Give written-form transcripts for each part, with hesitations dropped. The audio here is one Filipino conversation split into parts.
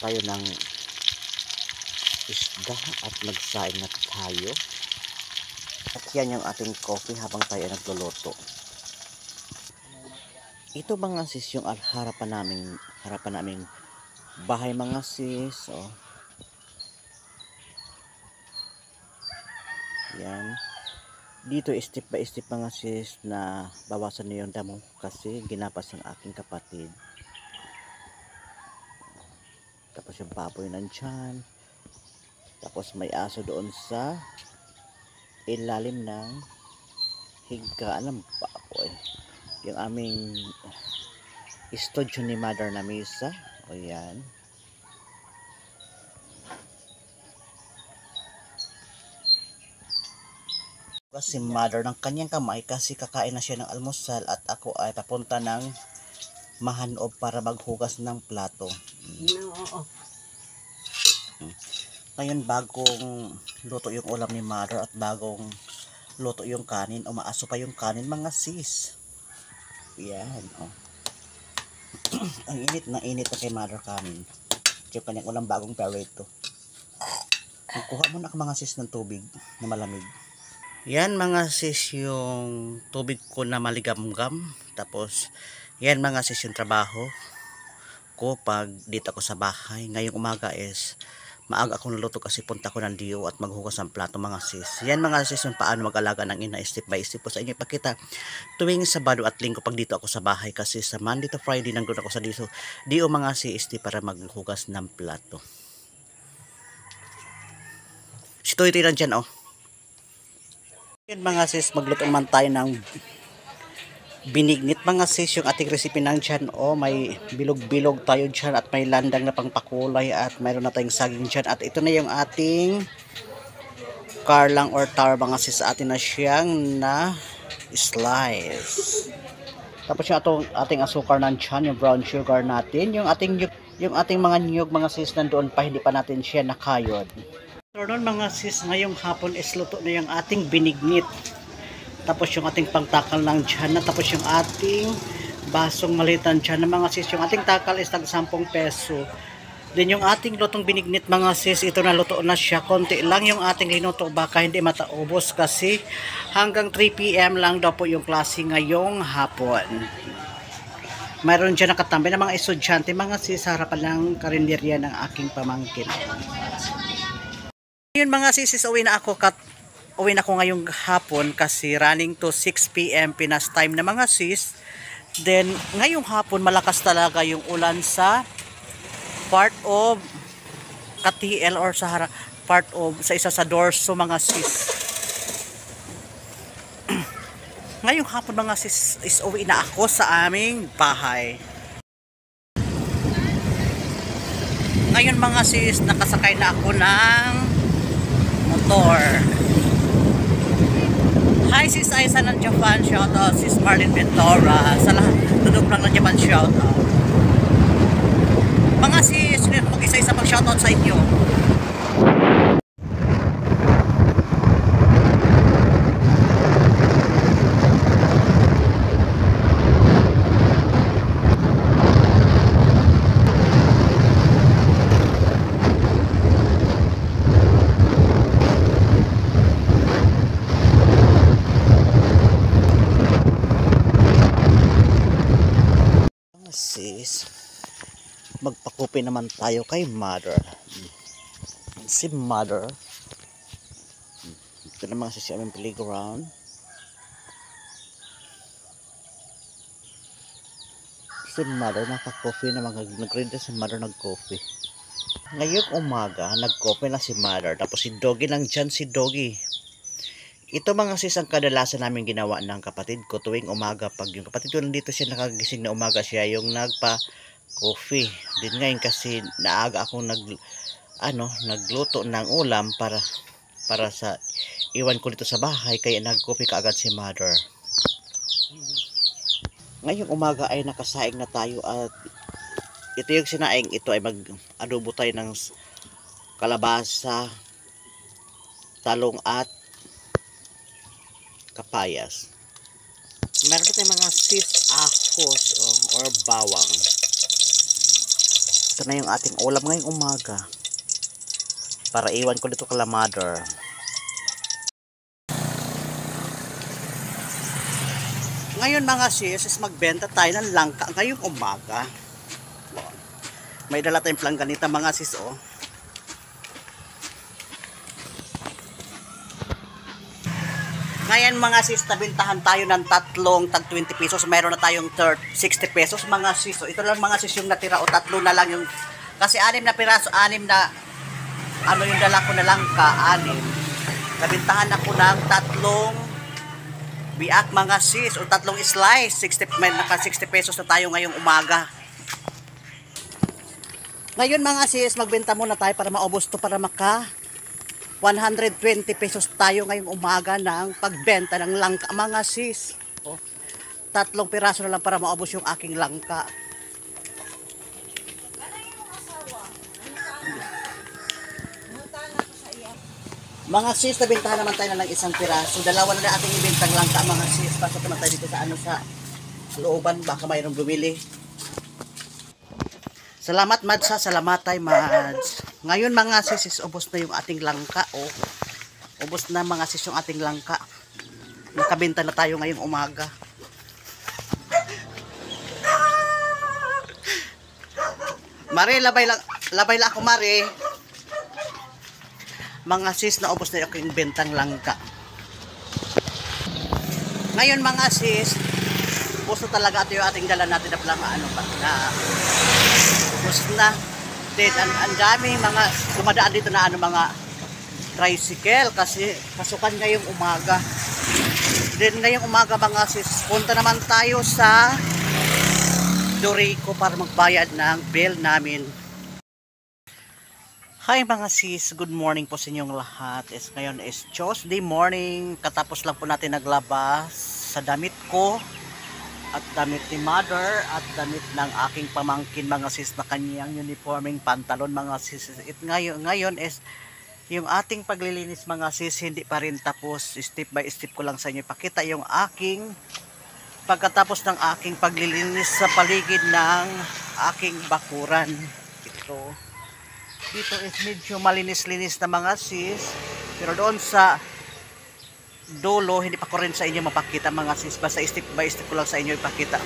tayo ng isda at nagsaing na tayo. At yan yung ating coffee habang tayo nagluluto. Ito mga sis yung harapan naming bahay mga sis. Oh. Yan. Dito step by step mga sis na bawasan na yung damo kasi ginapas ng aking kapatid. Tapos yung baboy nandyan. Tapos may aso doon sa ilalim ng higaan ng baboy. Yung aming studio ni Mother na misa. O yan. Kasi Mother ng kanyang kamay kasi kakain na siya ng almusal at ako ay papunta ng mahanob para maghugas ng plato. Oo. Ngayon bagong luto yung ulam ni Mother at bagong luto yung kanin. Umaaso pa yung kanin mga sis. Yan. Oh. Ang init na kay Mother kanin. Yung kanyang ulam bagong perito. Kuha muna ako mga sis ng tubig na malamig. Yan mga sis yung tubig ko na maligamgam. Tapos yan mga sis yung trabaho ko pag dito ako sa bahay. Ngayong umaga is maaga akong naluto kasi punta ko ng diyo at maghugas ng plato mga sis. Yan mga sis yung paano mag-alaga ng ina step by step po sa inyo ipakita tuwing Sabado at Linggo pag dito ako sa bahay kasi sa Monday to Friday nandun ako sa diyo mga sis para maghugas ng plato. Si Toy Toy nandyan oh. Yan mga sis magluto man tayo ng binignit mga sis yung ating recipe ng dyan. O may bilog-bilog tayo dyan at may landang na pangpakulay at mayroon na tayong saging dyan. At ito na yung ating karlang or tar mga sis atin na siyang na slice. Tapos yung ating asukar nandyan, yung brown sugar natin. Yung ating mga niyog mga sis nandoon pa, hindi pa natin siya nakayod. So noon mga sis, ngayong hapon is luto na yung ating binignit. Tapos yung ating pangtakal ng tiyan na. Tapos yung ating basong malitan tiyan na mga sis. Yung ating takal is tag 10 peso. Then yung ating lutong binignit mga sis. Ito na luto na siya. Konti lang yung ating linuto. Baka hindi mataubos kasi hanggang 3 PM lang daw po yung klase ngayong hapon. Mayroon dyan nakatambay na mga estudyante mga sis. Harapan ng karinderya ng aking pamangkin. Yun mga sis, uwi na ako ngayong hapon kasi running to 6 PM Pinas time na mga sis. Then ngayong hapon malakas talaga yung ulan sa part of Katiel or sa part of sa isa sa Dorso mga sis. Ngayong hapon mga sis is uwi na ako sa aming bahay. Ngayon mga sis nakasakay na ako ng motor. Hi sis Aiza ng Japan, shoutout sis Marlene Ventura. Sa lahat, tudog lang ng Japan, shoutout. Mga sis, mag-isa-isa pag shoutout sa inyo. Sis, magpakupi naman tayo kay Mother. Si Mother, ito naman si aming playground. Si Mother naka-coffee naman, nag-read si Mother nag-coffee. Ngayong umaga nag-coffee na si Mother. Tapos si Doggy lang dyan, si Doggy. Ito mga sis ang kadalasan namin ginawa ng kapatid ko tuwing umaga. Pag yung kapatid ko nandito siya nakagising na umaga, siya yung nagpa-coffee. Din ngayon kasi naaga akong nagluto ng ulam para sa iwan ko dito sa bahay, kaya nag-coffee kaagad si Mother. Ngayong umaga ay nakasaing na tayo at ito yung sinaing, ito ay mag-adobo tayo ng kalabasa, talong at kapayas. Meron tayong mga sis ahos or bawang. Ito na yung ating ulam ngayong umaga. Para iwan ko dito kala mother. Ngayon mga sis, is magbenta tayo ng langka ngayong umaga. May dala tayong planganita mga sis, oh. Ngayon mga sis, tabintahan tayo ng tatlong tag 20 pesos. Mayroon na tayong 60 pesos mga sis. So, ito lang mga sis yung natira o tatlo na lang yung, kasi 6 na piraso, 6 na ano yung dala ko na lang ka, 6. Tabintahan ako ng tatlong biak mga sis o tatlong slice. 60, may naka 60 pesos na tayo ngayong umaga. Ngayon mga sis, magbenta muna tayo para maubos to, para maka 120 pesos tayo ngayong umaga ng pagbenta ng langka mga sis. Oh, tatlong piraso na lang para maubos yung aking langka. Mga sis, nabentahan naman tayo na ng isang piraso. Dalawa na ating ibentang langka mga sis. Pasok naman tayo dito sa sa looban, baka mayroong bumili. Salamat Mads, salamat tayo Mads. Ngayon mga sis, ubos na yung ating langka. Oh. Ubos na mga sis yung ating langka. Nakabenta na tayo ngayong umaga. Mare, labay lang ako Mare. Mga sis, naubos na yung aking bentang langka. Ngayon mga sis, ubos na talaga ito yung ating dala natin na planga. Ano pa na ubos na. Then, ang dami mga dumadaan dito na mga tricycle kasi kasukan ngayong umaga. Then ngayong umaga mga sis, punta naman tayo sa Dorico para magbayad ng bill namin. Hi mga sis, good morning po sa inyong lahat. Ngayon is Tuesday morning. Katapos lang po natin naglabas sa damit ko at damit ni mother at damit ng aking pamangkin mga sis na kanyang uniforming pantalon mga sis. Ngayon is yung ating paglilinis mga sis, hindi pa rin tapos. Step by step ko lang sa inyo ipakita yung aking pagkatapos ng aking paglilinis sa paligid ng aking bakuran. Dito is medyo malinis-linis na mga sis, pero doon sa dulo, hindi pa ko rin sa inyo mapakita mga sis. Basta step by step ko lang sa inyo ipakita.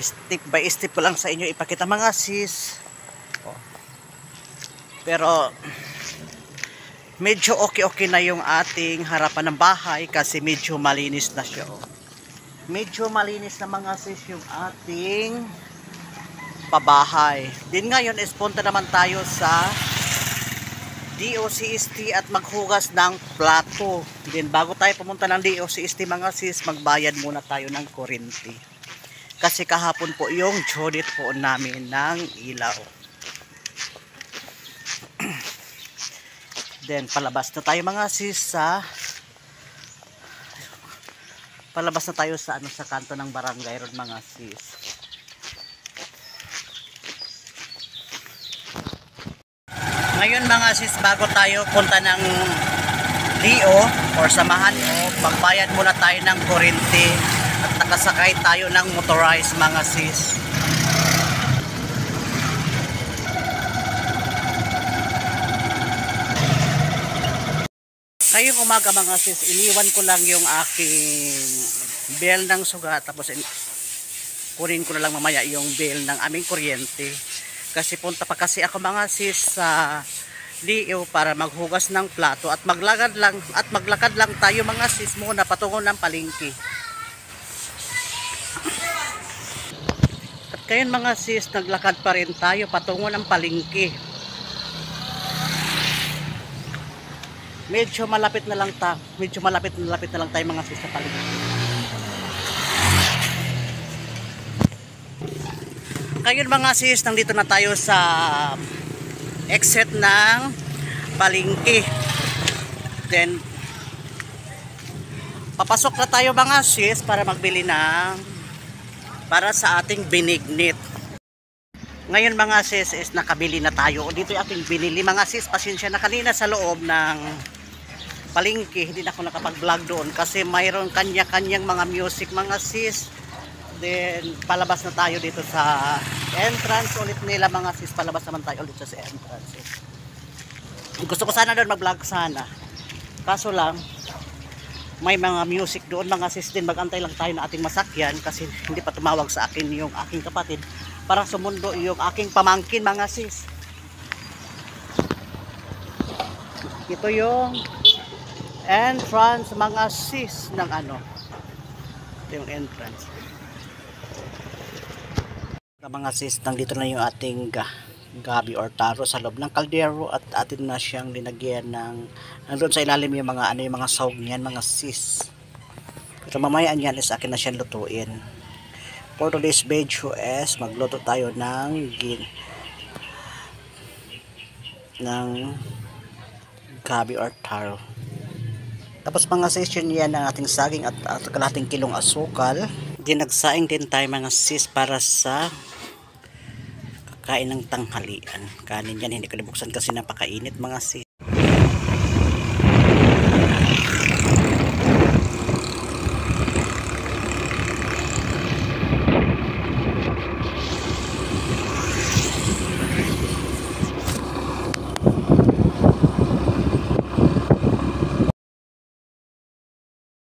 Step by step ko lang sa inyo ipakita mga sis. Oh. Pero medyo okay na yung ating harapan ng bahay kasi medyo malinis na siya. Oh. Medyo malinis na mga sis yung ating pabahay. Din ngayon is punta naman tayo sa DOCST at maghugas ng plato. Then bago tayo pumunta ng DOCST mga sis, magbayad muna tayo ng kuryente. Kasi kahapon po yung judit po namin ng ilaw. Then palabas na tayo mga sis palabas na tayo sa sa kanto ng barangay road mga sis. Ngayon mga sis, bago tayo punta ng DO or samahan o, magbayad muna tayo ng kuryente at nakasakay tayo ng motorized mga sis. Ngayong umaga mga sis, iniwan ko lang yung aking bill ng suga, tapos kunin ko na lang mamaya yung bill ng aming kuryente. Kasi punta pa kasi ako mga sis sa DO para maghugas ng plato at maglakad lang tayo mga sis muna patungo ng palengke. At ngayon mga sis, naglakad pa rin tayo patungo ng palengke. Medyo malapit na lang tayo mga sis sa palengke. Ngayon mga sis, nandito na tayo sa exit ng palengke. Then papasok na tayo mga sis para magbili ng para sa ating binignit. Ngayon mga sis is nakabili na tayo. Dito yung ating binili mga sis. Pasensya na kanina sa loob ng palengke, hindi na ako nakapag-vlog doon kasi mayroon kanya-kanyang mga music mga sis. then palabas na tayo dito sa entrance ulit nila mga sis. Palabas naman tayo ulit sa entrance. Gusto ko sana doon mag-vlog sana. Kaso lang, may mga music doon mga sis din. Mag-antay lang tayo na ating masakyan kasi hindi pa tumawag sa akin yung aking kapatid para sumundo yung aking pamangkin mga sis. Ito yung entrance mga sis ng ano. Ito yung entrance. Mga sis, nandito na yung ating gabi or taro sa loob ng kaldero at atin na siyang linagyan ng nandun sa ilalim yung mga ano yung mga sahog niyan mga sis. Pero mamaya yan is akin na siyang lutuin. For today's video is magluto tayo ng gabi or taro. Tapos mga sis, yun yan ang ating saging at kalahating kilong asukal. Dinagsaing din tayo mga sis para sa kain ng tanghalian. Kanin yan, hindi ko nabuksan kasi napakainit mga sis.